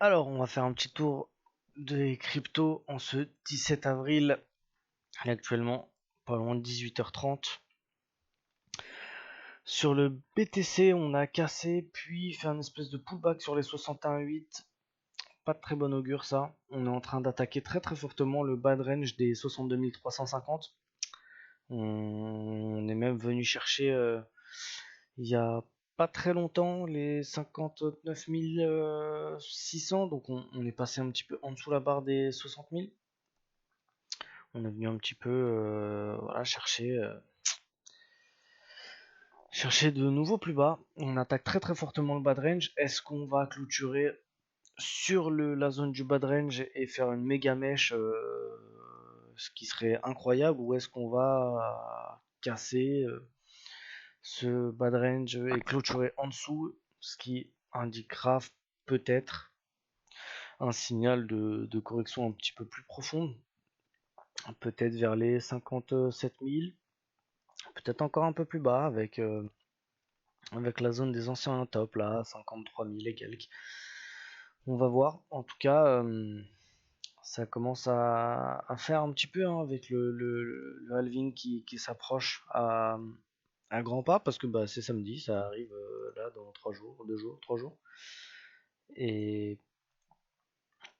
Alors, on va faire un petit tour des cryptos en ce 17 avril. Il est actuellement pas loin de 18h30. Sur le BTC, on a cassé puis fait un espèce de pullback sur les 61,8. Pas de très bon augure ça. On est en train d'attaquer très très fortement le bas de range des 62 350. On est même venu chercher il y a pas très longtemps les 59 600, donc on est passé un petit peu en dessous la barre des 60 000. On est venu un petit peu voilà, chercher de nouveaux plus bas. On attaque très très fortement le bas de range. Est-ce qu'on va clôturer sur la zone du bas de range et faire une méga mèche, ce qui serait incroyable, ou est-ce qu'on va casser ce bas de range et clôturer en dessous, ce qui indiquera peut-être un signal de correction un petit peu plus profonde, peut-être vers les 57 000, peut-être encore un peu plus bas avec la zone des anciens top là, 53 000 et quelques. On va voir. En tout cas, ça commence à faire un petit peu avec le halving qui s'approche à grands pas, parce que bah, c'est samedi, ça arrive là dans 3 jours, 2 jours, 3 jours. Et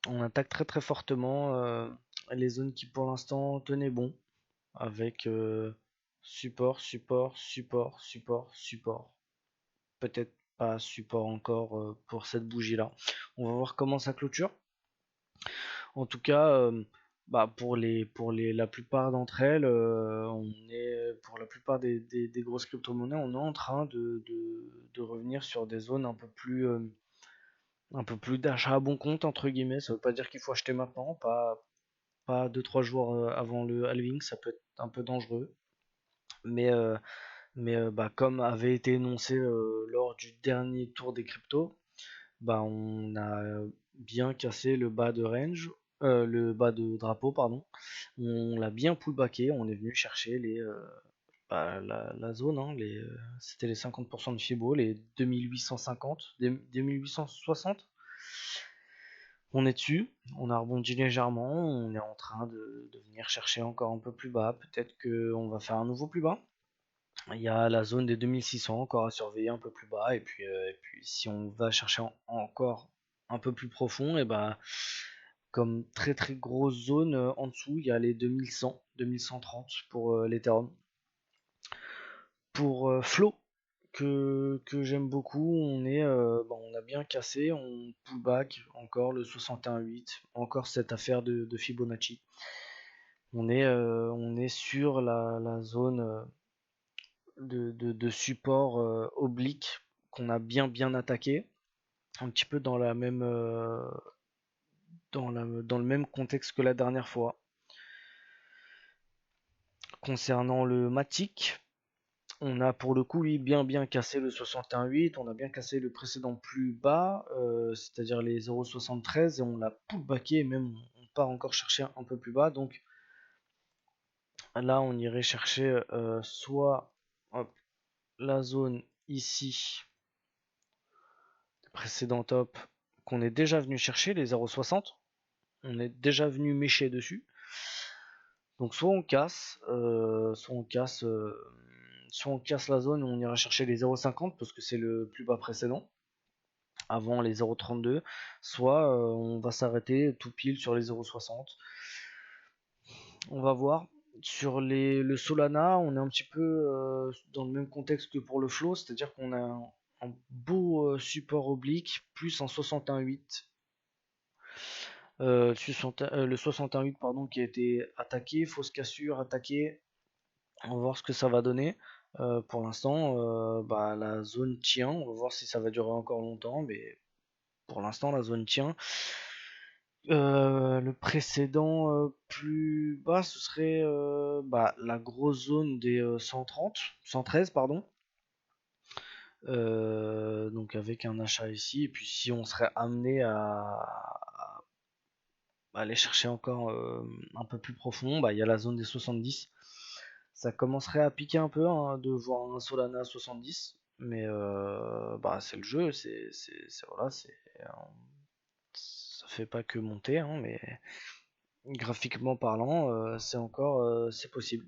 on attaque très très fortement les zones qui pour l'instant tenaient bon, avec support, support, support, support, support. Peut-être pas support encore pour cette bougie là. On va voir comment ça clôture. En tout cas, bah pour la plupart d'entre elles, on est pour la plupart des grosses crypto-monnaies, on est en train de revenir sur des zones un peu plus d'achat à bon compte entre guillemets. Ça veut pas dire qu'il faut acheter maintenant, pas 2-3 jours avant le halving, ça peut être un peu dangereux. Mais bah, comme avait été énoncé lors du dernier tour des cryptos, bah, on a bien cassé le bas de range, le bas de drapeau, pardon. On l'a bien pullbacké, on est venu chercher la zone, hein, c'était les 50% de Fibo, les 2850, 2860. On est dessus, on a rebondi légèrement, on est en train de venir chercher encore un peu plus bas. Peut-être qu'on va faire un nouveau plus bas. Il y a la zone des 2600 encore à surveiller un peu plus bas. Et puis si on va chercher encore un peu plus profond, et bah, comme très très grosse zone en dessous, il y a les 2100, 2130 pour l'Ethereum. Pour Flow, que j'aime beaucoup, on a bien cassé, on pullback encore le 61,8, encore cette affaire de Fibonacci. On est sur la zone de support oblique qu'on a bien attaqué, un petit peu dans la même dans le même contexte que la dernière fois. Concernant le Matic, on a pour le coup lui bien cassé le 61,8, on a bien cassé le précédent plus bas, c'est-à-dire les 0,73, et on l'a pullbacké, et même on part encore chercher un peu plus bas. Donc là on irait chercher soit hop, la zone ici, précédent top, qu'on est déjà venu chercher, les 0,60, on est déjà venu mécher dessus. Donc soit on casse, soit on casse la zone où on ira chercher les 0,50 parce que c'est le plus bas précédent, avant les 0,32, soit on va s'arrêter tout pile sur les 0,60. On va voir. Sur le Solana, on est un petit peu dans le même contexte que pour le Flow, c'est-à-dire qu'on a un beau support oblique, plus un 61,8. Le 61,8 pardon, qui a été attaqué, fausse cassure, attaqué. On va voir ce que ça va donner. Pour l'instant, bah, la zone tient. On va voir si ça va durer encore longtemps, mais pour l'instant, la zone tient. Le précédent plus bas, ce serait bah, la grosse zone des 113 pardon. Donc avec un achat ici, et puis si on serait amené à aller chercher encore un peu plus profond, bah, il y a la zone des 70. Ça commencerait à piquer un peu hein, de voir un Solana 70, mais bah, c'est le jeu, voilà, fait pas que monter, hein, mais graphiquement parlant, c'est possible.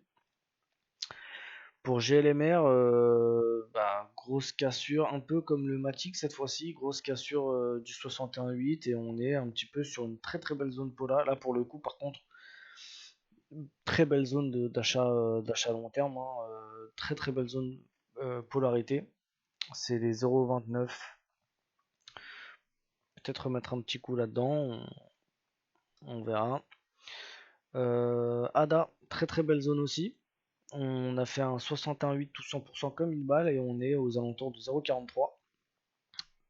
Pour GLMR, grosse cassure, un peu comme le Matic cette fois-ci, grosse cassure du 61.8 et on est un petit peu sur une très très belle zone pola. Là pour le coup par contre, très belle zone d'achat long terme, hein, très très belle zone polarité. C'est les 0,29. Peut-être remettre un petit coup là-dedans, on verra. ADA, très très belle zone aussi. On a fait un 61.8 tout 100% comme une balle et on est aux alentours de 0,43.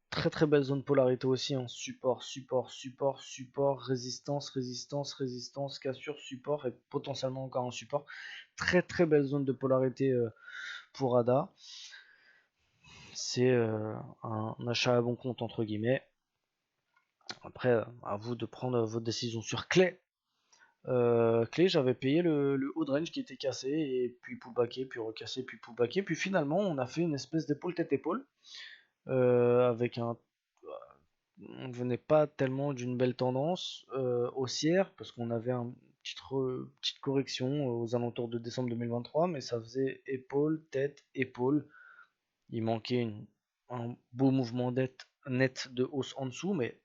Très très belle zone polarité aussi, hein. Support, support, support, support, résistance, résistance, résistance, cassure, support et potentiellement encore un support. Très très belle zone de polarité pour ADA. C'est un achat à bon compte entre guillemets. Après, à vous de prendre votre décision sur Clé. Clé, j'avais payé le haut de range qui était cassé, et puis pullbacké, puis recassé, puis pullbacké. Puis finalement, on a fait une espèce d'épaule tête-épaule. Avec un. On venait pas tellement d'une belle tendance haussière, parce qu'on avait une petite correction aux alentours de décembre 2023, mais ça faisait épaule, tête, épaule. Il manquait un beau mouvement net de hausse en dessous, mais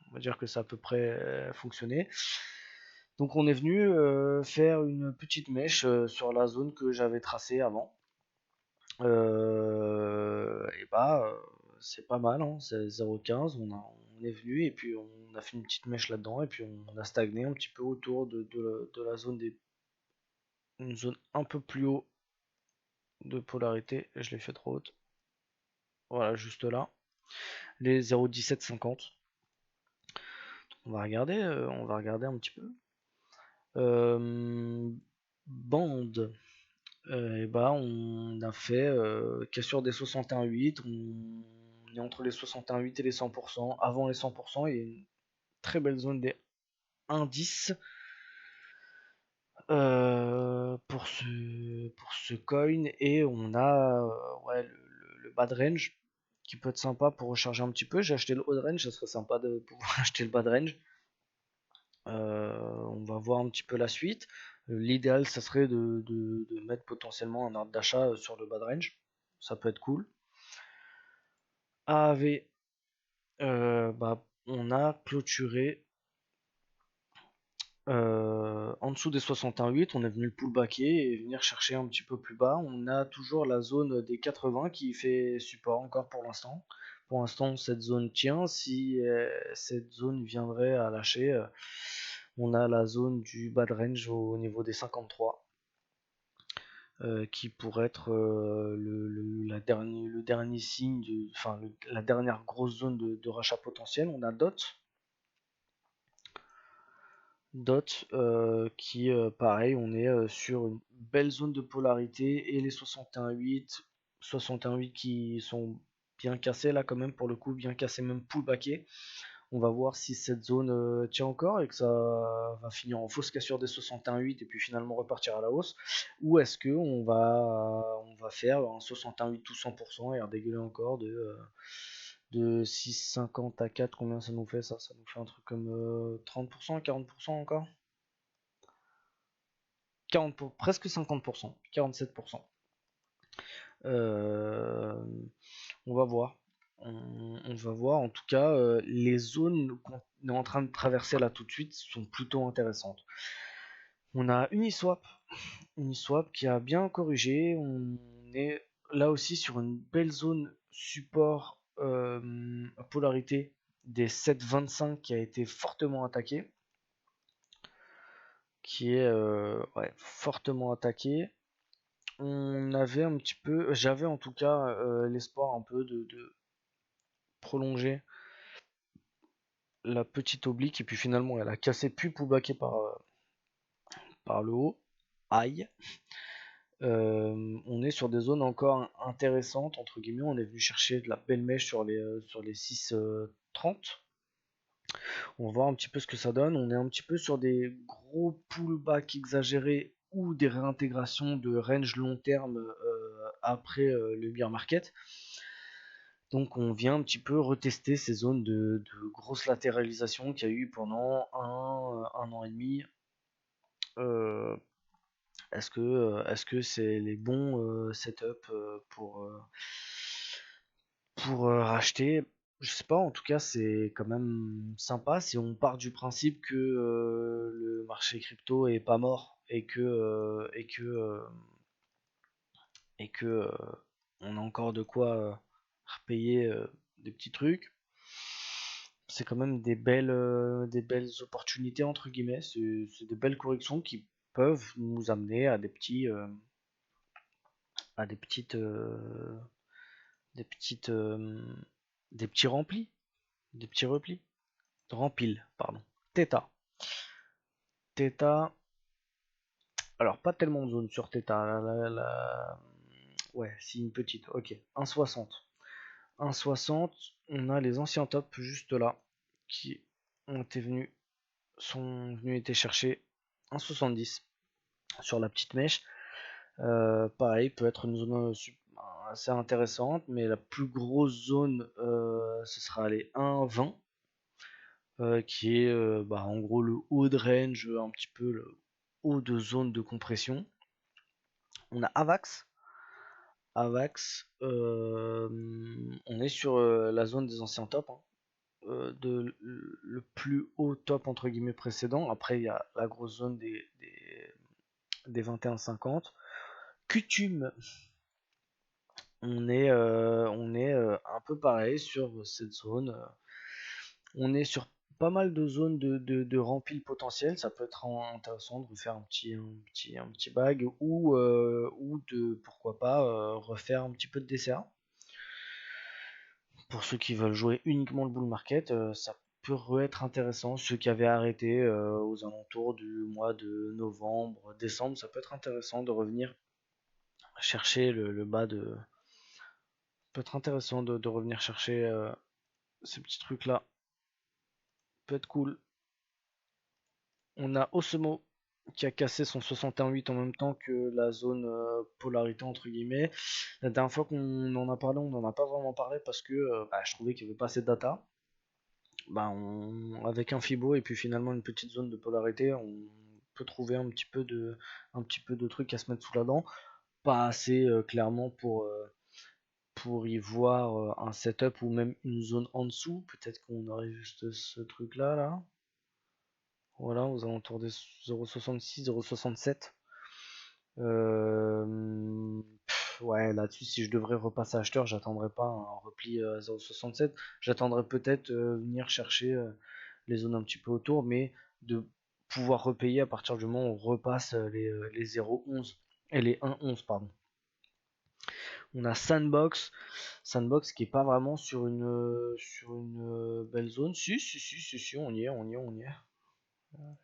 on va dire que ça a à peu près fonctionné. Donc on est venu faire une petite mèche sur la zone que j'avais tracée avant. Et c'est pas mal, hein, c'est 0,15. On est venu et puis on a fait une petite mèche là-dedans et puis on a stagné un petit peu autour de la zone une zone un peu plus haut de polarité. Je l'ai fait trop haute. Voilà, juste là. Les 0,1750. On va regarder un petit peu. Bande. On a fait cassure des 61.8. On est entre les 61.8 et les 100%. Avant les 100%, il y a une très belle zone des indices pour ce coin. Et on a le bad range qui peut être sympa pour recharger un petit peu. J'ai acheté le haut range, ça serait sympa de pouvoir acheter le bad range. On va voir un petit peu la suite. L'idéal, ça serait de mettre potentiellement un ordre d'achat sur le bad range. Ça peut être cool. AAV, on a clôturé en dessous des 61.8. On est venu le pullbacker et venir chercher un petit peu plus bas. On a toujours la zone des 80 qui fait support encore pour l'instant. Pour l'instant, cette zone tient. Si cette zone viendrait à lâcher, on a la zone du bad range au niveau des 53. Qui pourrait être le dernier signe, la dernière grosse zone de rachat potentiel. On a DOT qui, pareil, on est sur une belle zone de polarité et les 61.8 qui sont bien cassés là quand même, pour le coup, bien cassés, même pullbackés. On va voir si cette zone tient encore et que ça va finir en fausse cassure des 61.8 et puis finalement repartir à la hausse, ou est-ce que on va faire un 61.8 tout 100% et redégueuler encore de 6,50 à 4. Combien ça nous fait ça? Ça nous fait un truc comme 30%, 40% encore, 40 presque 50%, 47%. On va voir. On va voir. En tout cas, les zones qu'on est en train de traverser là tout de suite sont plutôt intéressantes. On a Uniswap qui a bien corrigé. On est là aussi sur une belle zone support polarité des 7,25 qui a été fortement attaqué. Fortement attaqué. J'avais en tout cas l'espoir un peu de prolonger la petite oblique et puis finalement elle a cassé puis pullbacké par le haut. Aïe. On est sur des zones encore intéressantes entre guillemets. On est venu chercher de la belle mèche sur les 6,30. On va voir un petit peu ce que ça donne. On est un petit peu sur des gros pullbacks exagérés ou des réintégrations de range long terme après le bear market. Donc on vient un petit peu retester ces zones de grosse latéralisation qu'il y a eu pendant un an et demi. Euh, est-ce que c'est les bons setups pour racheter? Je sais pas, en tout cas c'est quand même sympa si on part du principe que le marché crypto est pas mort et que on a encore de quoi repayer des petits trucs. C'est quand même des belles opportunités entre guillemets. C'est des belles corrections qui peuvent nous amener à à des petites, des petits remplis, des petits replis, rempils, pardon. Theta, Theta. Alors pas tellement de zone sur Theta. Ouais, si une petite. Ok, 1,60. 1,60. On a les anciens tops juste là qui sont venus été chercher 1,70 sur la petite mèche. Pareil, peut être une zone assez intéressante, mais la plus grosse zone, ce sera les 1,20, qui est en gros le haut de range, un petit peu le haut de zone de compression. On a Avax. Avax, on est sur la zone des anciens tops, hein, le plus haut top entre guillemets précédent. Après, il y a la grosse zone des 21,50. Coutume, on est un peu pareil sur cette zone. On est sur pas mal de zones de rempil potentiel. Ça peut être intéressant de refaire un petit bag ou de pourquoi pas refaire un petit peu de dessert. Pour ceux qui veulent jouer uniquement le bull market, ça peut être intéressant. Ceux qui avaient arrêté aux alentours du mois de novembre, décembre, ça peut être intéressant de revenir chercher le bas de. Peut être intéressant de revenir chercher ces petits trucs là. Peut être cool. On a Osmo qui a cassé son 61,8 en même temps que la zone polarité entre guillemets. La dernière fois qu'on en a parlé, on n'en a pas vraiment parlé parce que je trouvais qu'il n'y avait pas assez de data. Avec un Fibo et puis finalement une petite zone de polarité, on peut trouver un petit peu de trucs à se mettre sous la dent. Pas assez clairement pour y voir un setup ou même une zone en dessous. Peut-être qu'on aurait juste ce truc là. Voilà, aux alentours des 0,66, 0,67. Ouais, là-dessus, si je devrais repasser acheteur, j'attendrai pas un repli à 0,67. J'attendrai peut-être venir chercher les zones un petit peu autour, mais de pouvoir repayer à partir du moment où on repasse les 0,11 et les 1,11, pardon. On a Sandbox qui est pas vraiment sur une belle zone. Si, on y est.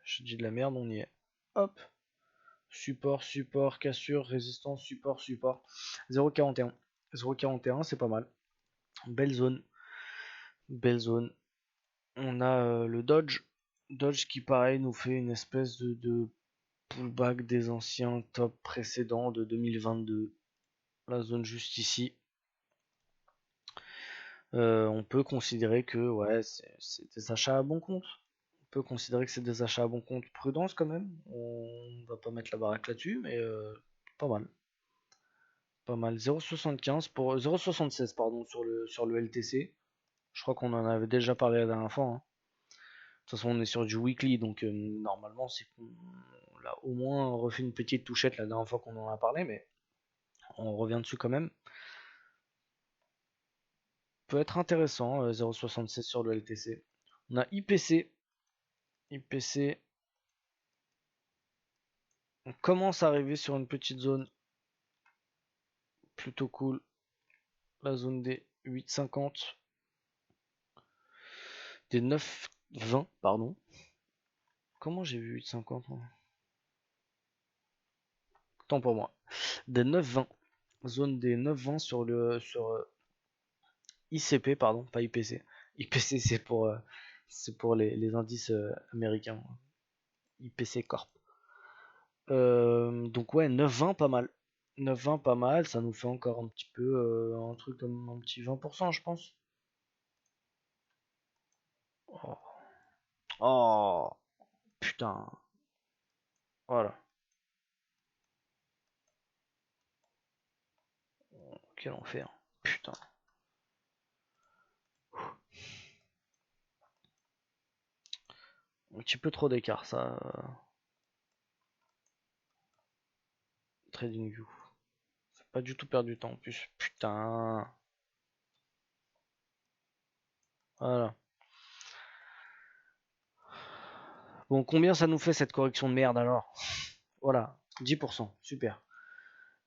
Je dis de la merde, on y est. Hop, support, cassure, résistance, support. 0,41. 0,41, c'est pas mal. Belle zone. Belle zone. On a le Dodge. Dodge qui, pareil, nous fait une espèce de pullback des anciens tops précédents de 2022. La zone juste ici. On peut considérer que ouais, c'est des achats à bon compte. On peut considérer que c'est des achats à bon compte. Prudence quand même. On va pas mettre la baraque là-dessus, mais pas mal. Pas mal. 0,75 pour 0,76 pardon sur le LTC. Je crois qu'on en avait déjà parlé la dernière fois, hein. De toute façon, on est sur du weekly, donc normalement, c'est qu'on a au moins refait une petite touchette la dernière fois qu'on en a parlé, mais on revient dessus quand même. Peut être intéressant, 0,76 sur le LTC. On a IPC. IPC. On commence à arriver sur une petite zone plutôt cool. La zone des 8,50. Des 9,20, pardon. Comment j'ai vu 8,50 moi? Tant pour moi. Des 9,20. Zone des 9,20 sur ICP, pardon, pas IPC. IPC, c'est pour les indices américains. IPC Corp. Donc ouais, 9,20 pas mal. 9,20 pas mal, ça nous fait encore un petit peu un truc comme un petit 20% je pense. Oh, oh, putain, voilà, quel enfer, putain. Un petit peu trop d'écart ça. TradingView. Pas du tout perdu du temps en plus. Putain. Voilà. Bon, combien ça nous fait cette correction de merde alors? Voilà, 10%, super.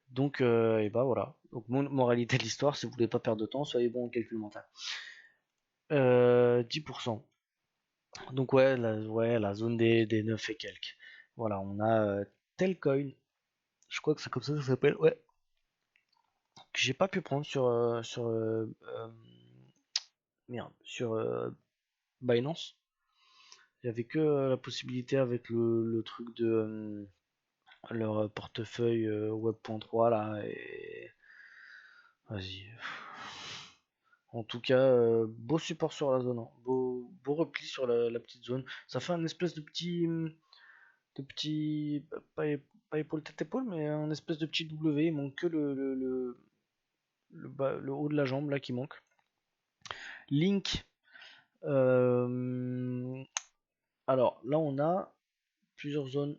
Donc, et bah voilà. Donc, moralité de l'histoire, si vous voulez pas perdre de temps, soyez bon en calcul mental. 10%. Donc, ouais, la zone des 9 et quelques. Voilà, on a Telcoin. Je crois que c'est comme ça que ça s'appelle. Ouais. Que j'ai pas pu prendre merde, sur Binance. Il y avait que la possibilité avec le truc de leur portefeuille Web.3 là et vas-y. En tout cas, beau support sur la zone, hein. Beau repli sur la petite zone. Ça fait un espèce de petit pas épaule tête épaule, mais un espèce de petit W. Il manque que le haut de la jambe là qui manque. Link. Alors là, on a plusieurs zones.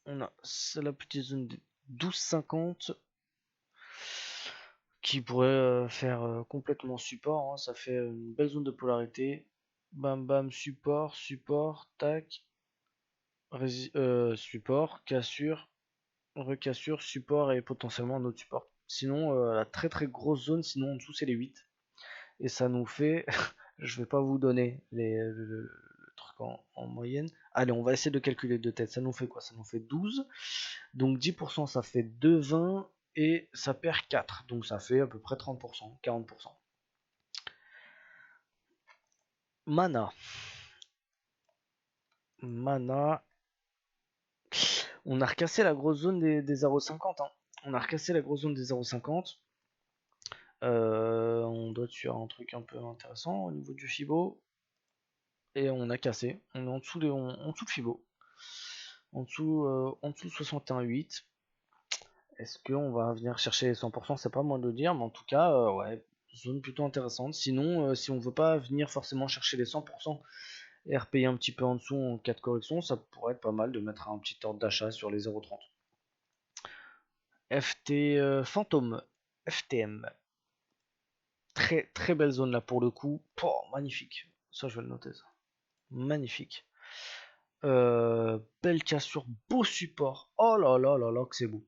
On a la petite zone de 12,50 qui pourrait faire complètement support, hein. Ça fait une belle zone de polarité. Bam bam, support, tac, support, cassure, recassure, support et potentiellement un autre support. Sinon, la très très grosse zone, sinon en dessous c'est les 8. Et ça nous fait, je vais pas vous donner le truc en moyenne. Allez, on va essayer de calculer de tête. Ça nous fait quoi? Ça nous fait 12. Donc 10% ça fait 2,20 et ça perd 4. Donc ça fait à peu près 30%, 40%. Mana. Mana. On a recassé la grosse zone des 0,50. Hein. On a recassé la grosse zone des 0,50. On doit être sur un truc un peu intéressant au niveau du Fibo. Et on a cassé. On est en dessous de Fibo. En dessous 61,8. Est-ce qu'on va venir chercher les 100%? C'est pas moi de le dire, mais en tout cas, ouais, zone plutôt intéressante. Sinon, si on veut pas venir forcément chercher les 100% et repayer un petit peu en dessous en cas de correction, ça pourrait être pas mal de mettre un petit ordre d'achat sur les 0,30. FT Fantôme, FTM. Très très belle zone là pour le coup. Oh, magnifique. Ça, je vais le noter ça. Magnifique. Belle cassure, beau support. Oh là là là là que c'est beau.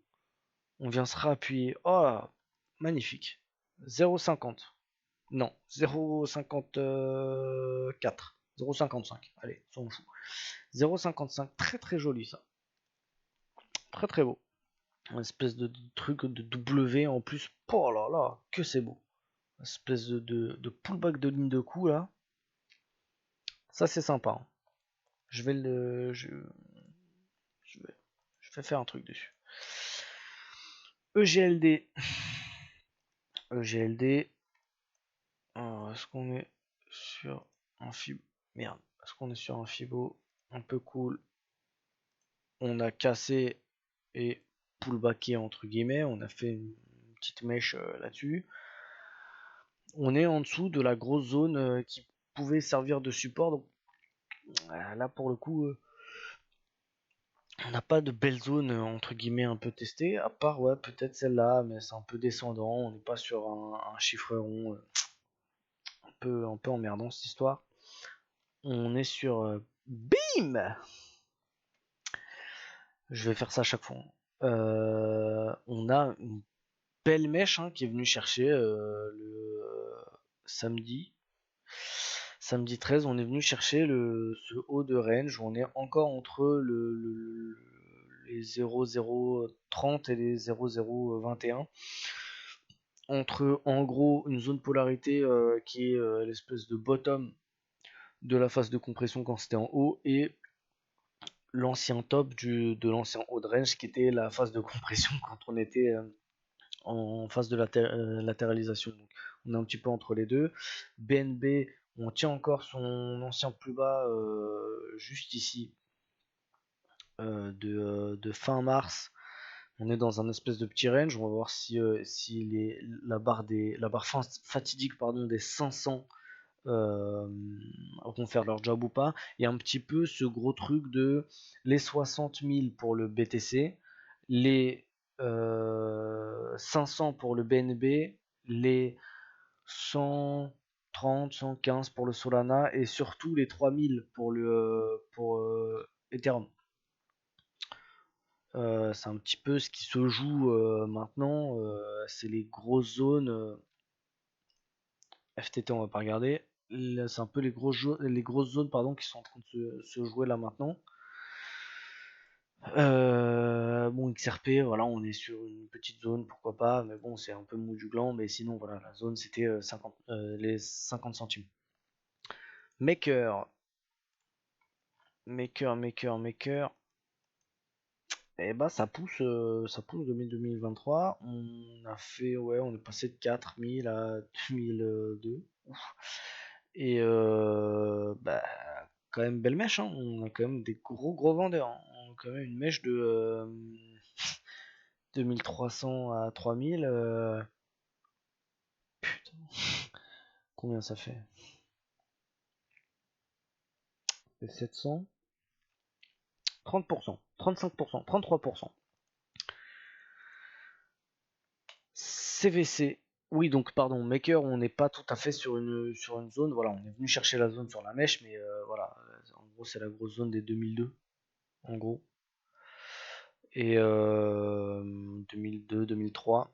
On vient se réappuyer. Oh, magnifique. 0,50. Non, 0,54. 0,55. Allez, on fout. 0,55. Très très joli ça. Très très beau. Une espèce de truc de W en plus. Oh là là, que c'est beau. Une espèce de pullback de ligne de coup là. Ça c'est sympa. Hein. Je vais le. Je vais faire un truc dessus. EGLD. EGLD. Est-ce qu'on est sur un Fibo? Merde. Est-ce qu'on est sur un Fibo un peu cool? On a cassé et pullbacké entre guillemets. On a fait une petite mèche là-dessus. On est en dessous de la grosse zone qui pouvait servir de support. Donc là pour le coup, on n'a pas de belle zone entre guillemets un peu testée. À part ouais peut-être celle-là, mais c'est un peu descendant. On n'est pas sur un chiffre rond. Un peu emmerdant cette histoire. On est sur BIM. Je vais faire ça à chaque fois. On a une belle mèche hein, qui est venue chercher le samedi. Samedi 13, on est venu chercher ce haut de range où on est encore entre les 0,030 et les 0,021. Entre en gros une zone polarité qui est l'espèce de bottom de la phase de compression quand c'était en haut et l'ancien top de l'ancien haut de range qui était la phase de compression quand on était en phase de latéralisation. Donc, on est un petit peu entre les deux. BNB, on tient encore son ancien plus bas juste ici de fin mars. On est dans un espèce de petit range. On va voir si la barre fatidique des 500 vont faire leur job ou pas. Il y a un petit peu ce gros truc de les 60 000 pour le BTC, les 500 pour le BNB, les 130, 115 pour le Solana et surtout les 3000 pour Ethereum. C'est un petit peu ce qui se joue maintenant. C'est les grosses zones. FTT, on va pas regarder. C'est un peu les grosses zones qui sont en train de se jouer là maintenant. Bon, XRP, voilà, on est sur une petite zone, pourquoi pas, mais bon, c'est un peu mou du gland, mais sinon, voilà, la zone c'était les 50 centimes. Maker, et bah ça pousse 2023. On a fait, ouais, on est passé de 4000 à 2002. Ouf. Et bah, quand même belle mèche, hein. On a quand même des gros vendeurs, hein. On a quand même une mèche de 2300 à 3000. Putain, combien ça fait? 700, 30%, 35%, 33%. CVC. Oui, donc pardon, Maker, on n'est pas tout à fait sur une zone. Voilà, on est venu chercher la zone sur la mèche, mais voilà, en gros, c'est la grosse zone des 2002, en gros. Et 2002, 2003.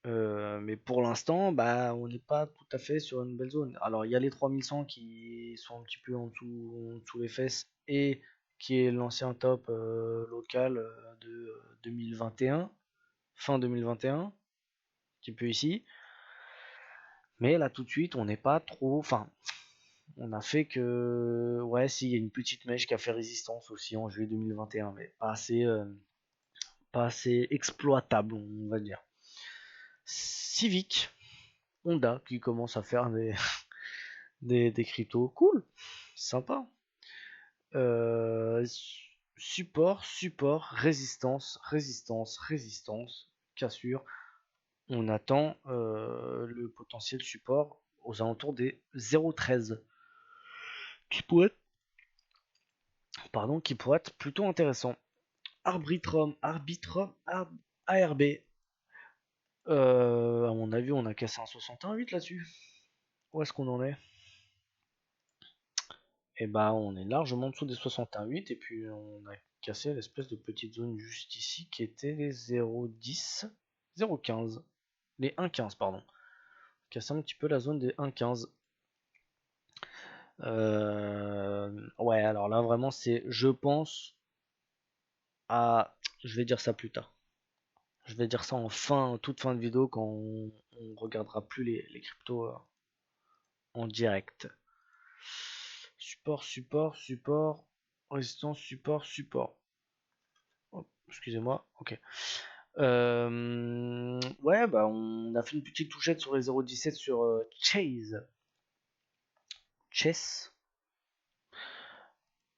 Mais pour l'instant, bah, on n'est pas tout à fait sur une belle zone. Alors, il y a les 3100 qui sont un petit peu en dessous les fesses et qui est l'ancien top local de 2021, fin 2021, un petit peu ici. Mais là, tout de suite, on n'est pas trop. Enfin, on a fait que. Ouais, si, il y a une petite mèche qui a fait résistance aussi en juillet 2021, mais pas assez exploitable, on va dire. Civic, Honda qui commence à faire des cryptos. Cool, sympa. Euh, support, résistance, cassure. On attend le potentiel support aux alentours des 0,13 qui pourrait être plutôt intéressant. Arbitrum, ARB. À mon avis, on a cassé un 61,8 là-dessus. Où est-ce qu'on en est? Et bah, on est largement en dessous des 61,8 et puis on a cassé l'espèce de petite zone juste ici qui était les 0,10, 0,15, les 1,15 pardon. Cassé un petit peu la zone des 1,15. Ouais, alors là vraiment c'est, je pense je vais dire ça plus tard. Je vais dire ça toute fin de vidéo quand on regardera plus les cryptos en direct. Support, résistance, support. Oh, excusez-moi, ok. Ouais, bah on a fait une petite touchette sur les 0,17 sur Chess.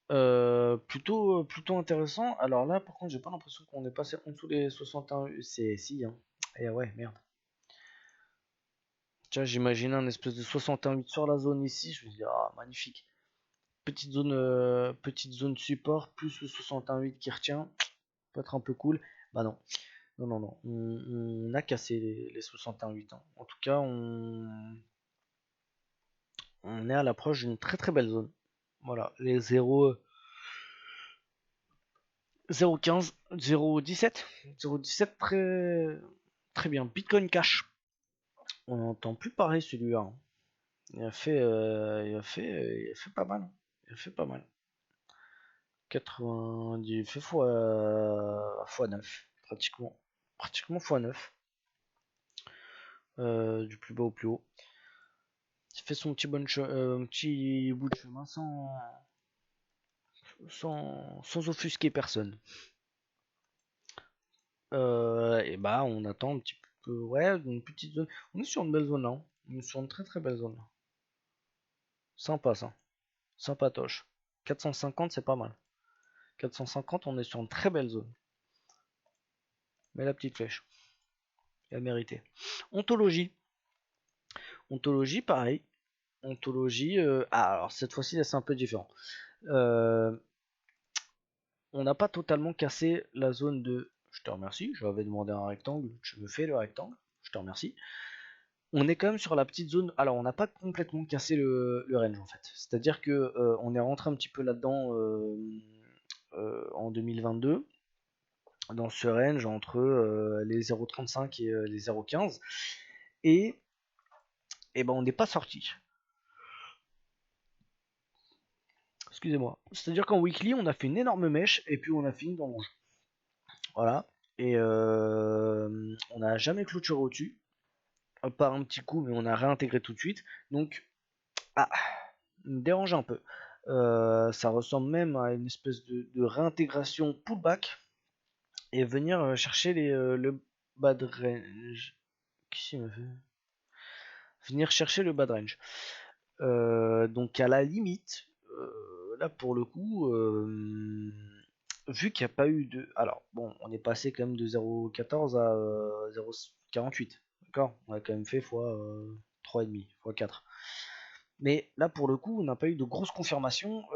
Plutôt intéressant. Alors là, par contre, j'ai pas l'impression qu'on est passé en dessous des 61. C'est si, hein. Et ouais, merde. Tiens, j'imaginais un espèce de 61,8 sur la zone ici. Je me dis, ah, magnifique. Petite zone support, plus le 61,8 qui retient. Peut être un peu cool. Bah non. Non. On a cassé les 61,8 ans. En tout cas, on est à l'approche d'une très belle zone. Voilà, les 0,15, 0,17. 0,17, très bien. Bitcoin Cash. On n'entend plus parler celui-là, hein. Il a fait pas mal. Il a fait pas mal. 90, il fait fois 9, pratiquement fois 9. Du plus bas au plus haut. Il fait son petit bout de chemin sans offusquer personne. Et bah on attend un petit peu, ouais, une petite zone. On est sur une belle zone là, hein. On est sur une très très belle zone là. Sympa ça, sympatoche. 450 c'est pas mal. 450 on est sur une très belle zone. Mais la petite flèche, elle a mérité. Ontologie. Ontologie pareil. Ontologie, alors cette fois-ci c'est un peu différent. On n'a pas totalement cassé la zone de je te remercie, je avais demandé un rectangle, tu me fais le rectangle, je te remercie. On est quand même sur la petite zone. Alors, on n'a pas complètement cassé le range en fait. C'est-à-dire que on est rentré un petit peu là-dedans en 2022, dans ce range entre les 0,35 et les 0,15. Et ben, on n'est pas sorti. Excusez-moi. C'est-à-dire qu'en weekly, on a fait une énorme mèche et puis on a fini dans le rouge. Voilà. Et on n'a jamais clôturé au-dessus. Par un petit coup, mais on a réintégré tout de suite. Donc, me dérange un peu. Ça ressemble même à une espèce de réintégration pullback et venir chercher le bad range. Qu'est-ce qu'il me fait? Venir chercher le bad range. Donc à la limite, là pour le coup, vu qu'il n'y a pas eu de... Alors bon, on est passé quand même de 0,14 à 0,48. D'accord? On a quand même fait fois 3,5, fois 4. Mais là, pour le coup, on n'a pas eu de grosse confirmation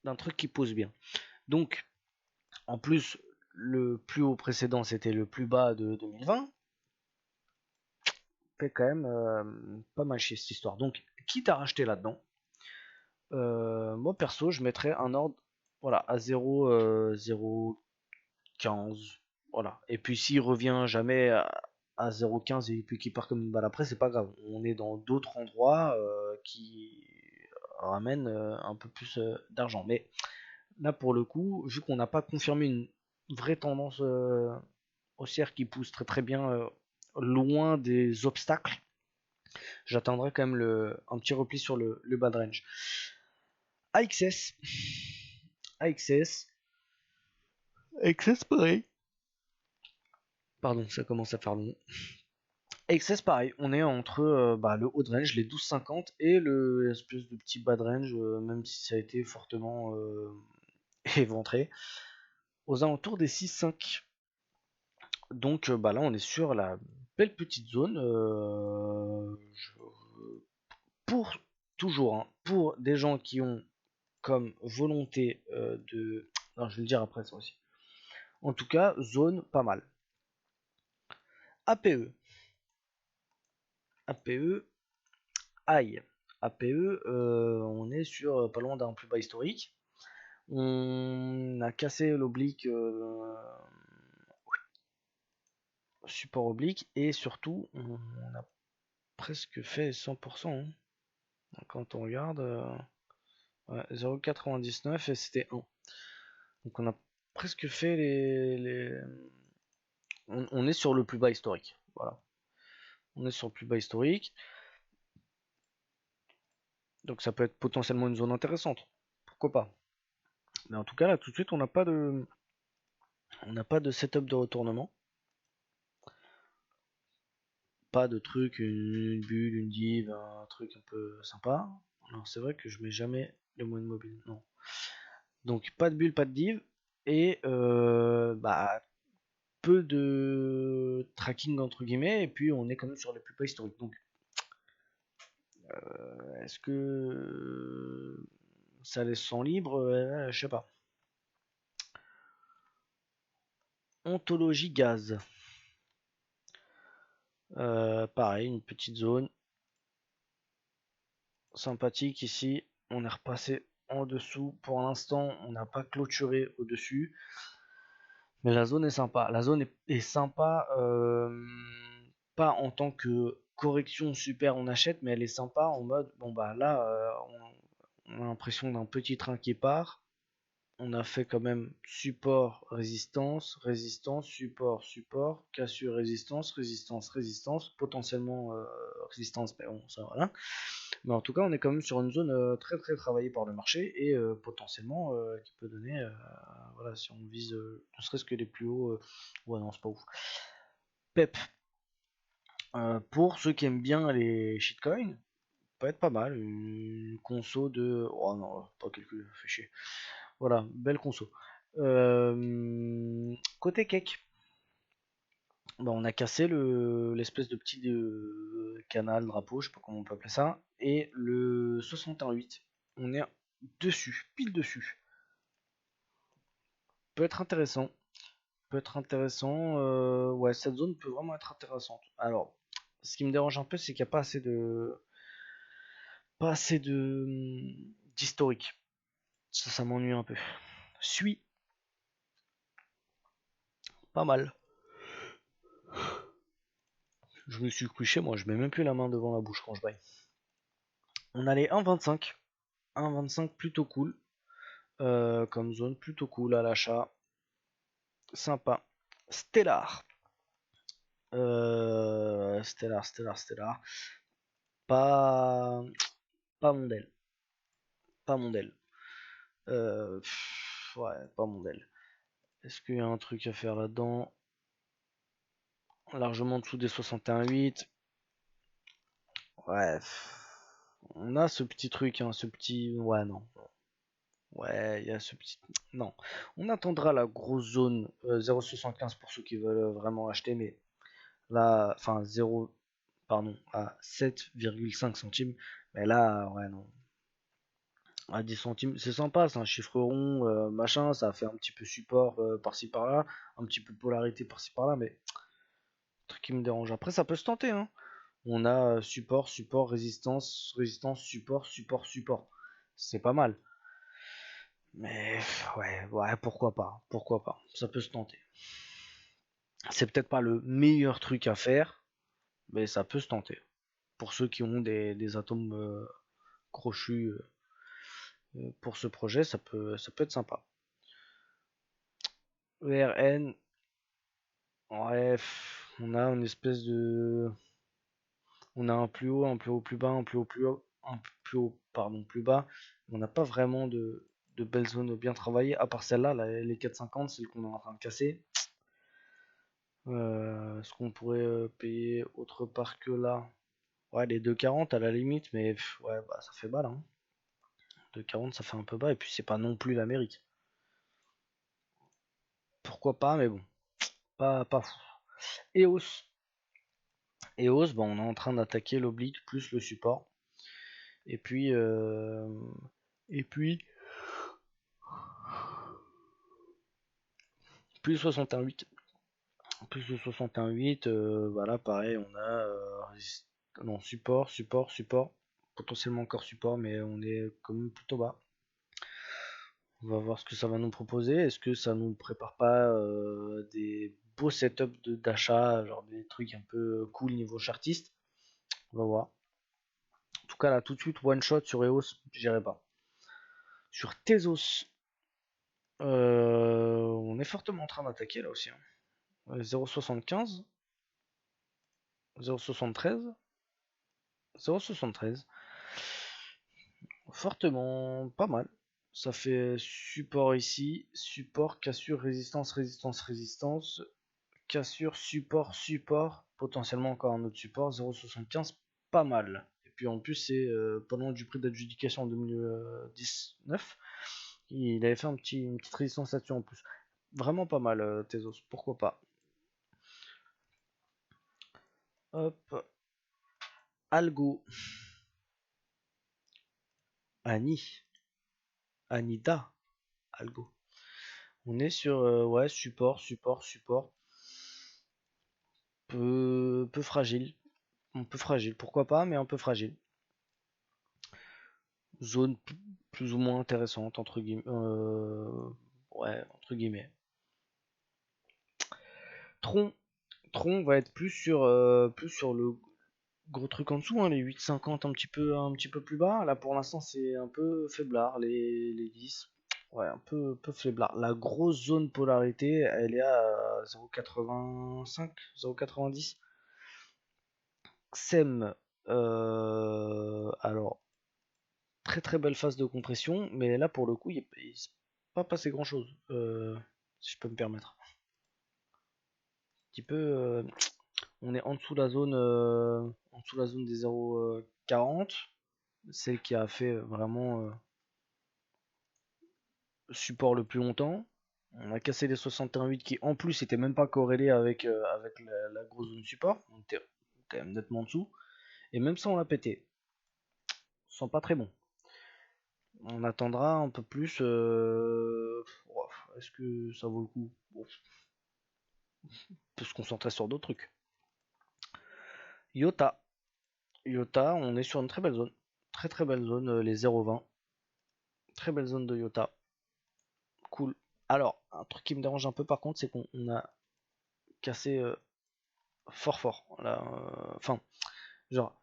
d'un truc qui pose bien. Donc, en plus, le plus haut précédent, c'était le plus bas de 2020. Fait quand même pas mal chier cette histoire. Donc, quitte à racheter là-dedans, moi perso, je mettrais un ordre voilà, à 0,15. Voilà. Et puis s'il revient jamais à 0,15 et puis qu'il part comme une balle après, c'est pas grave. On est dans d'autres endroits qui ramènent un peu plus d'argent. Mais là, pour le coup, vu qu'on n'a pas confirmé une vraie tendance haussière qui pousse très très bien loin des obstacles, j'attendrai quand même un petit repli sur le bad range. AXS. AXS. AXS pareil. Pardon, ça commence à faire long. AXS pareil, on est entre le haut de range, les 12,50 et l'espèce de petit bas de range, même si ça a été fortement éventré, aux alentours des 6,5. Donc là on est sur la belle petite zone. Pour toujours, hein, pour des gens qui ont comme volonté de... Non, je vais le dire après ça aussi. En tout cas, zone pas mal. APE. APE, aïe. APE, on est sur pas loin d'un plus bas historique. On a cassé l'oblique, support oblique, et surtout, on a presque fait 100%. Hein. Quand on regarde, ouais, 0,99 et c'était 1. Donc on a presque fait on est sur le plus bas historique. Voilà. On est sur le plus bas historique. Donc ça peut être potentiellement une zone intéressante. Pourquoi pas. Mais en tout cas là tout de suite on n'a pas de setup de retournement. Pas de truc, une bulle, une div, un truc un peu sympa. Alors c'est vrai que je mets jamais le moyen mobile. Non. Donc pas de bulle, pas de div. Et peu de tracking entre guillemets. Et puis on est quand même sur les plus bas historiques. Donc est-ce que ça laisse sans libre? Je sais pas. Ontologie gaz. Pareil, une petite zone sympathique ici. On est repassé en dessous. Pour l'instant, on n'a pas clôturé au-dessus. Mais la zone est sympa. La zone est sympa, pas en tant que correction super on achète, mais elle est sympa en mode, bon bah là, on a l'impression d'un petit train qui part. On a fait quand même support, résistance, résistance, support, support, cassure, résistance, résistance, résistance, potentiellement résistance, mais bon, ça voilà. Mais en tout cas, on est quand même sur une zone très très travaillée par le marché et potentiellement qui peut donner, voilà, si on vise ne serait-ce que les plus hauts. Ouais, non, c'est pas ouf. PEP, pour ceux qui aiment bien les shitcoins, peut être pas mal. Une conso de. Oh non, pas calcul, fait chier. Voilà, belle conso. Côté cake, bah, on a cassé l'espèce de petit canal, drapeau, je sais pas comment on peut appeler ça, et le 68. On est dessus, pile dessus. Peut être intéressant. Peut être intéressant. Ouais, cette zone peut vraiment être intéressante. Alors, ce qui me dérange un peu, c'est qu'il n'y a pas assez de d'historique. Ça m'ennuie un peu. Suis, pas mal. Je me suis couché, moi, je mets même plus la main devant la bouche quand je baille. On a les 1,25. 1,25 plutôt cool. Comme zone, plutôt cool à l'achat. Sympa. Stellar. Stellar. Pas, pas mon del. Pas mon del. Ouais, pas mon del. Est-ce qu'il y a un truc à faire là-dedans? Largement en dessous des 61,8. Ouais. On a ce petit truc, hein, ce petit. Ouais, non. Ouais, il y a ce petit. Non. On attendra la grosse zone 0,75 pour ceux qui veulent vraiment acheter, mais là, enfin 0, pardon, à 7,5 centimes. Mais là, ouais, non. À 10 centimes, c'est sympa, c'est un chiffre rond, machin, ça fait un petit peu support par-ci par-là, un petit peu polarité par-ci par-là, mais truc qui me dérange. Après, ça peut se tenter, hein. On a support, résistance, support. C'est pas mal. Mais ouais, pourquoi pas. Ça peut se tenter. C'est peut-être pas le meilleur truc à faire, mais ça peut se tenter. Pour ceux qui ont des atomes crochus pour ce projet, ça peut être sympa. ERN, ouais, on a une espèce de. On a un plus haut, plus bas, un plus haut, plus haut, un plus haut, pardon, plus bas. On n'a pas vraiment de belles zones bien travaillées, à part celle-là, les 4,50, celle qu'on est en train de casser. Est-ce qu'on pourrait payer autre part que là? Ouais, les 2,40 à la limite, mais ouais, bah ça fait mal, hein. 2,40 ça fait un peu bas, et puis c'est pas non plus l'Amérique. Pourquoi pas, mais bon, pas fou. EOS. EOS, bah, on est en train d'attaquer l'oblique plus le support. Et puis, et puis, plus 61,8. Plus de 61,8, voilà, pareil, on a non, support, potentiellement encore support, mais on est quand même plutôt bas. On va voir ce que ça va nous proposer. Est-ce que ça nous prépare pas des beaux setups d'achat, genre des trucs un peu cool niveau chartiste? On va voir. En tout cas, là, tout de suite, one shot sur EOS, j'irai pas. Sur Tezos, on est fortement en train d'attaquer là aussi, hein. 0,75, 0,73, 0,73. Fortement, pas mal. Ça fait support ici, support, cassure, résistance, cassure, support, potentiellement encore un autre support, 0,75, pas mal. Et puis en plus, c'est pas loin du prix d'adjudication en 2019. Il avait fait une petite résistance là-dessus en plus. Vraiment pas mal, Tezos, pourquoi pas. Hop, Algo, Anida, Algo. On est sur ouais, support. Peu fragile. Un peu fragile, pourquoi pas, mais un peu fragile. Zone plus ou moins intéressante, entre guillemets. Ouais, entre guillemets. Tron. Tron va être plus sur le gros truc en dessous, hein, les 8,50 un petit peu plus bas. Là pour l'instant c'est un peu faiblard, les 10. Ouais, peu faiblard. La grosse zone polarité, elle est à 0,85, 0,90. XEM, alors très très belle phase de compression, mais là pour le coup il s'est pas passé grand chose, si je peux me permettre. Un petit peu, on est en dessous de la zone des 0,40, celle qui a fait vraiment support le plus longtemps. On a cassé les 61,8 qui en plus était même pas corrélé avec la grosse zone support. On était quand même nettement en dessous. Et même ça on l'a pété. Sans pas très bon. On attendra un peu plus. Est-ce que ça vaut le coup? Bon, on peut se concentrer sur d'autres trucs. Iota. Iota, on est sur une très belle zone. Très très belle zone, les 0,20. Très belle zone de Iota. Cool. Alors, un truc qui me dérange un peu par contre, c'est qu'on a cassé fort fort. Là, enfin, genre,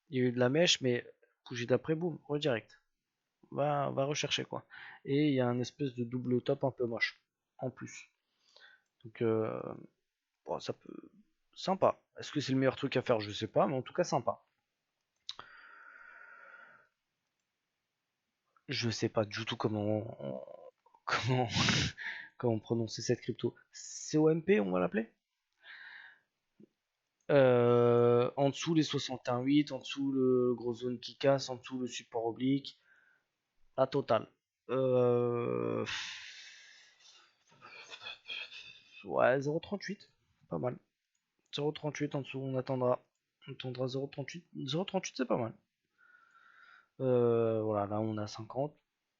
il y a eu de la mèche, mais bougie d'après, boum, redirect. Va rechercher quoi. Et il y a un espèce de double top un peu moche en plus. Donc, bon, ça peut. Sympa. Est-ce que c'est le meilleur truc à faire? Je sais pas, mais en tout cas, sympa. Je sais pas du tout comment, comment prononcer cette crypto. COMP, on va l'appeler? En dessous les 61,8, en dessous le gros zone qui casse, en dessous le support oblique, la totale. Ouais, 0,38, pas mal. 0,38 en dessous, on attendra. On attendra 0,38. 0,38 c'est pas mal. Voilà, là on a 50.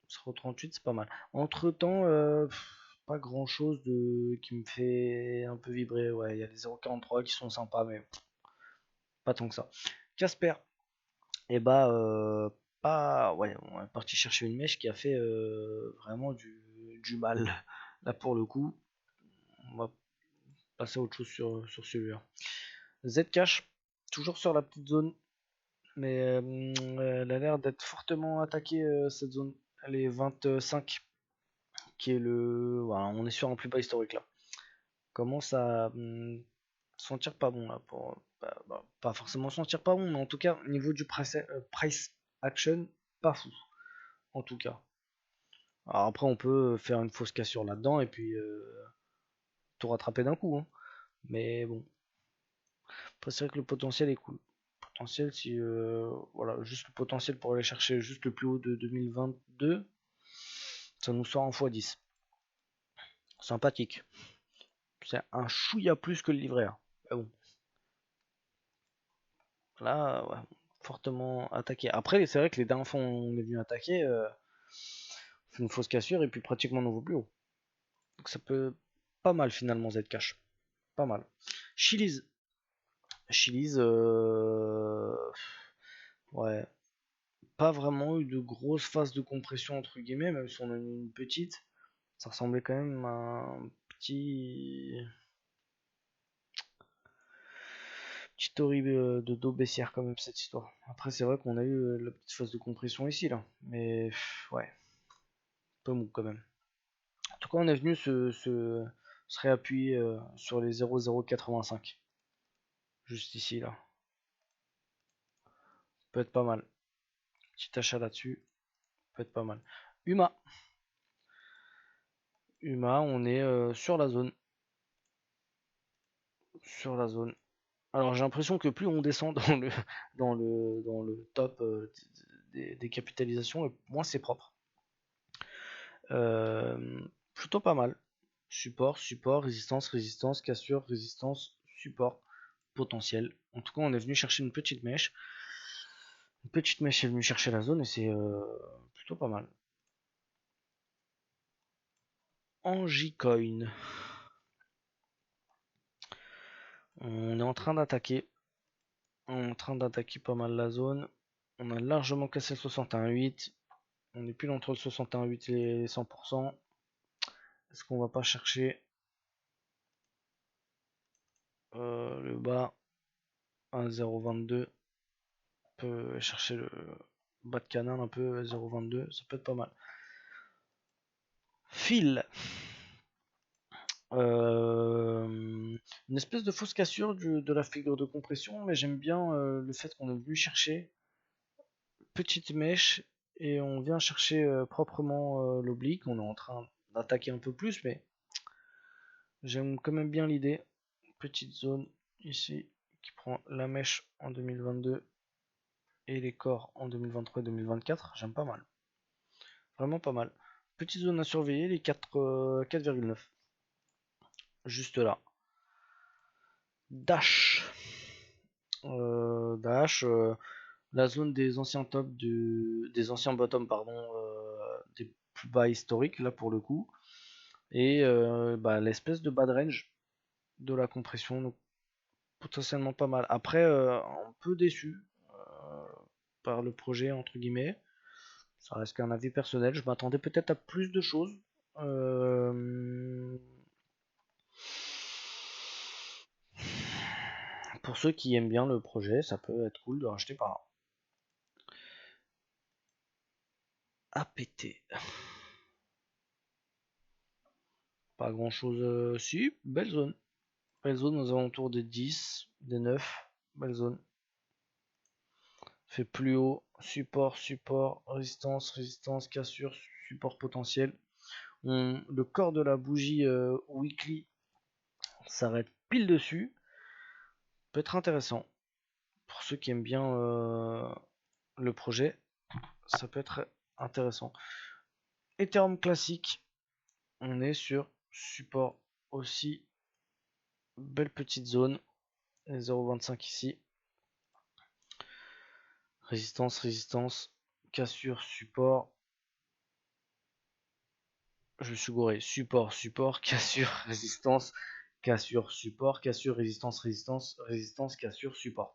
0,38 c'est pas mal. Entre temps, pas grand chose qui me fait un peu vibrer. Ouais, il y a les 0,43 qui sont sympas, mais pas tant que ça. Casper, et bah, pas. Ouais, on est parti chercher une mèche qui a fait vraiment du mal. Là pour le coup, on va passer à autre chose sur celui-là. Zcash, toujours sur la petite zone, mais elle a l'air d'être fortement attaquée cette zone. Elle est 25, qui est le. Voilà, on est sur un plus bas historique là. Commence à sentir pas bon là. Pas forcément sentir pas bon, mais en tout cas, au niveau du price action, pas fou. En tout cas. Alors après, on peut faire une fausse cassure là-dedans et puis tout rattraper d'un coup, hein. Mais bon, après, c'est vrai que le potentiel est cool. Potentiel, si voilà, juste le potentiel pour aller chercher juste le plus haut de 2022, ça nous sort en x10. Sympathique. C'est un chouïa plus que le livret A. Mais bon, là, ouais, fortement attaqué. Après, c'est vrai que les dernières fois on est venu attaquer, c'est une fausse cassure et puis pratiquement nouveau plus haut. Donc ça peut pas mal finalement Zcash. Pas mal. Chili's. Chili's, ouais, pas vraiment eu de grosse phase de compression entre guillemets, même si on a eu une petite. Ça ressemblait quand même à un petit tori de dos baissière quand même cette histoire. Après c'est vrai qu'on a eu la petite phase de compression ici là, mais ouais, un peu mou quand même. En tout cas on est venu se réappuyer sur les 0,085. Juste ici là. Peut être pas mal. Petit achat là-dessus. Peut être pas mal. Uma. Uma, on est sur la zone. Sur la zone. Alors j'ai l'impression que plus on descend dans le top des capitalisations, et moins c'est propre. Plutôt pas mal. Support, support, résistance, résistance, cassure, résistance, support, potentiel. En tout cas, on est venu chercher une petite mèche. Une petite mèche est venue chercher la zone et c'est plutôt pas mal. Angicoin. On est en train d'attaquer. On est en train d'attaquer pas mal la zone. On a largement cassé le 61,8. On est plus entre le 61,8 et les 100%. Est-ce qu'on va pas chercher le bas à 0,22? On peut chercher le bas de canal un peu à 0,22. Ça peut être pas mal. Fil. Une espèce de fausse cassure de la figure de compression, mais j'aime bien le fait qu'on est venu chercher petite mèche et on vient chercher proprement l'oblique. On est en train d'attaquer un peu plus, mais j'aime quand même bien l'idée. Petite zone ici qui prend la mèche en 2022 et les corps en 2023 et 2024. J'aime pas mal. Vraiment pas mal. Petite zone à surveiller, les 4,9. Juste là. Dash. Dash. La zone des anciens tops, des anciens bottoms, pardon, des plus bas historiques, là pour le coup. Et l'espèce de bad range de la compression, donc potentiellement pas mal. Après, un peu déçu par le projet, entre guillemets. Ça reste qu'un avis personnel. Je m'attendais peut-être à plus de choses. Pour ceux qui aiment bien le projet, ça peut être cool de racheter par là. APT. Pas grand chose. Si, belle zone. Belle zone aux alentours des 10, des 9. Belle zone. Fait plus haut. Support, support, résistance, résistance, cassure, support potentiel. Le corps de la bougie weekly s'arrête pile dessus. Peut être intéressant. Pour ceux qui aiment bien le projet, ça peut être intéressant. Ethereum classique, on est sur support aussi. Belle petite zone. 0,25 ici. Résistance, résistance, cassure, support. Je suis gouré. Support, support, cassure, résistance, cassure, support, cassure, résistance, résistance, résistance, cassure, support.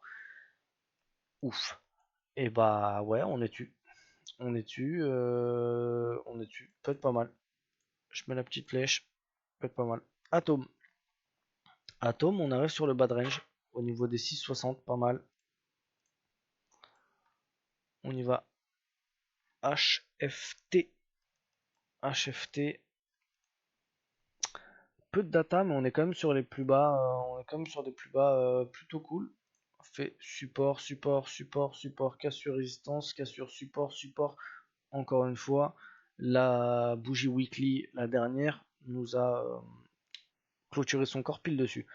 Ouf. Et bah ouais, on est tu. On est tu. On est tu. Peut être pas mal. Je mets la petite flèche. Peut être pas mal. Atome. Atome, on arrive sur le bas de range. Au niveau des 6,60, pas mal. On y va. HFT. HFT. Peu de data, mais on est quand même sur les plus bas. On est quand même sur des plus bas plutôt cool. Fait support, support, support, support, cassure, résistance, cassure, support, support. Encore une fois, la bougie weekly, la dernière, nous a clôturé son corps pile dessus.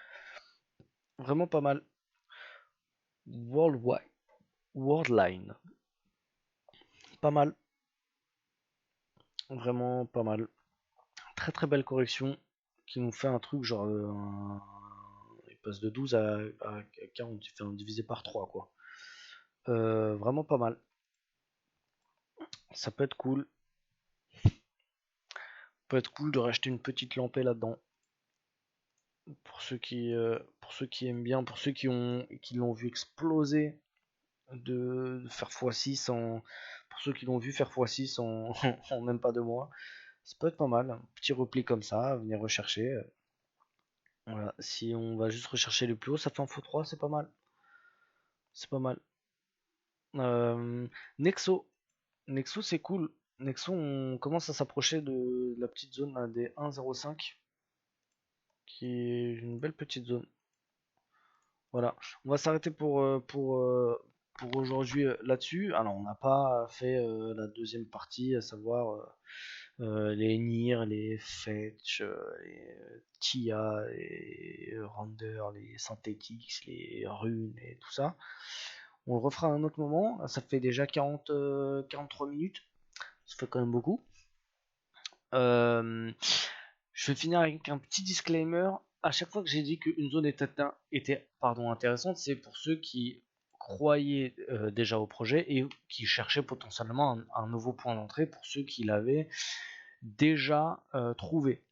Vraiment pas mal. Worldwide. Worldline. Pas mal. Vraiment pas mal. Très très belle correction qui nous fait un truc genre il passe de 12 à 40, il fait un divisé par 3 quoi. Vraiment pas mal. Ça peut être cool. Peut être cool de racheter une petite lampée là-dedans. Pour ceux qui aiment bien, pour ceux qui l'ont vu exploser de faire x6 pour ceux qui l'ont vu faire x6 en même pas 2 mois, ça peut être pas mal. Un petit repli comme ça, venir rechercher. Voilà, si on va juste rechercher le plus haut, ça fait un x3, c'est pas mal. C'est pas mal. Nexo. Nexo, c'est cool. Nexo, on commence à s'approcher de la petite zone là, des 1,05, qui est une belle petite zone. Voilà, on va s'arrêter pour aujourd'hui là-dessus. Alors, on n'a pas fait la deuxième partie, à savoir les NIR, les Fetch, les TIA, les Render, les Synthetix, les Runes et tout ça. On le refera à un autre moment. Ça fait déjà 43 minutes. Ça fait quand même beaucoup. Je vais finir avec un petit disclaimer. À chaque fois que j'ai dit qu'une zone était intéressante, c'est pour ceux qui croyaient déjà au projet et qui cherchaient potentiellement un nouveau point d'entrée pour ceux qui l'avaient déjà trouvé.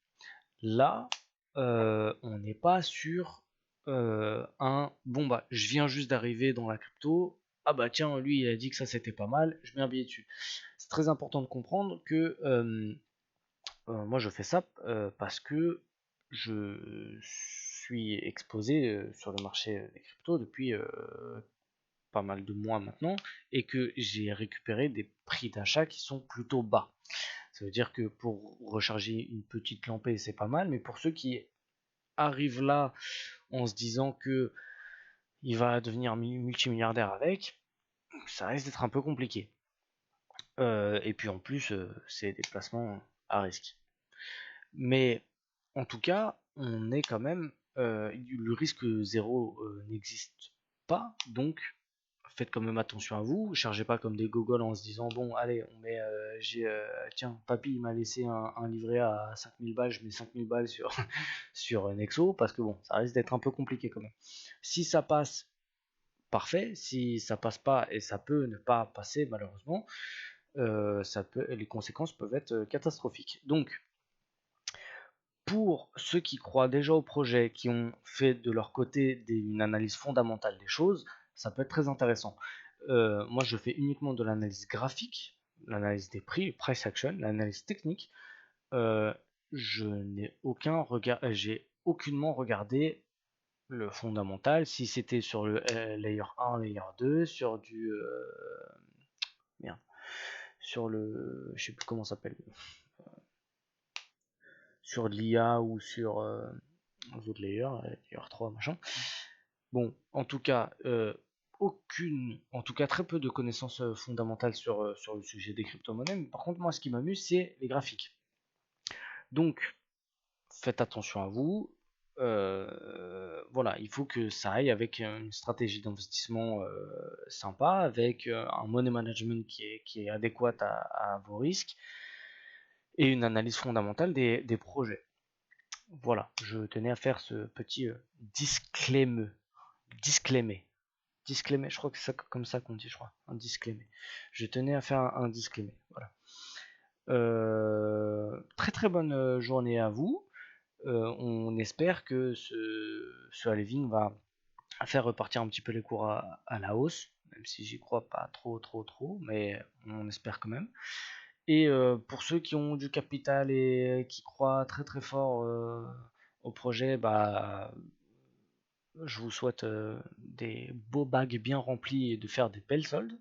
Là, on n'est pas sur un bon bah je viens juste d'arriver dans la crypto. Ah bah tiens, lui il a dit que ça c'était pas mal, je mets un billet dessus. C'est très important de comprendre que moi je fais ça parce que je suis exposé sur le marché des cryptos depuis pas mal de mois maintenant et que j'ai récupéré des prix d'achat qui sont plutôt bas. Ça veut dire que pour recharger une petite lampée c'est pas mal, mais pour ceux qui arrivent là en se disant que il va devenir multimilliardaire avec, ça risque d'être un peu compliqué. Et puis en plus, c'est des placements à risque. Mais en tout cas, on est quand même, le risque zéro n'existe pas, donc faites quand même attention à vous. Chargez pas comme des gogoles en se disant bon, allez, on met, tiens, papy il m'a laissé un livret à 5000 balles, je mets 5000 balles sur, sur Nexo, parce que bon, ça risque d'être un peu compliqué quand même. Si ça passe, parfait. Si ça passe pas, et ça peut ne pas passer malheureusement, les conséquences peuvent être catastrophiques. Donc, pour ceux qui croient déjà au projet, qui ont fait de leur côté une analyse fondamentale des choses, ça peut être très intéressant. Moi, je fais uniquement de l'analyse graphique, l'analyse des prix, price action, l'analyse technique. Euh, je n'ai aucun regard, j'ai aucunement regardé le fondamental, si c'était sur le layer 1, layer 2, sur du merde, sur le, je sais plus comment ça s'appelle, sur l'IA ou sur les autres layers, layer 3, machin. Bon, en tout cas, en tout cas très peu de connaissances fondamentales sur le sujet des crypto-monnaies. Mais par contre, moi, ce qui m'amuse, c'est les graphiques. Donc, faites attention à vous. Voilà, il faut que ça aille avec une stratégie d'investissement sympa, avec un money management qui est adéquat à vos risques et une analyse fondamentale des projets. Voilà, je tenais à faire ce petit disclaimer. Disclaimer. Disclaimer, je crois que c'est comme ça qu'on dit, je crois. Un disclaimer. Je tenais à faire un disclaimer. Voilà. Très très bonne journée à vous. On espère que ce halving va faire repartir un petit peu les cours à la hausse, même si j'y crois pas trop, mais on espère quand même. Et pour ceux qui ont du capital et qui croient très très fort au projet, bah, je vous souhaite des beaux bags bien remplis et de faire des belles soldes.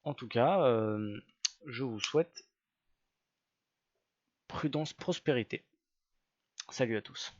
En tout cas, je vous souhaite prudence, prospérité. Salut à tous.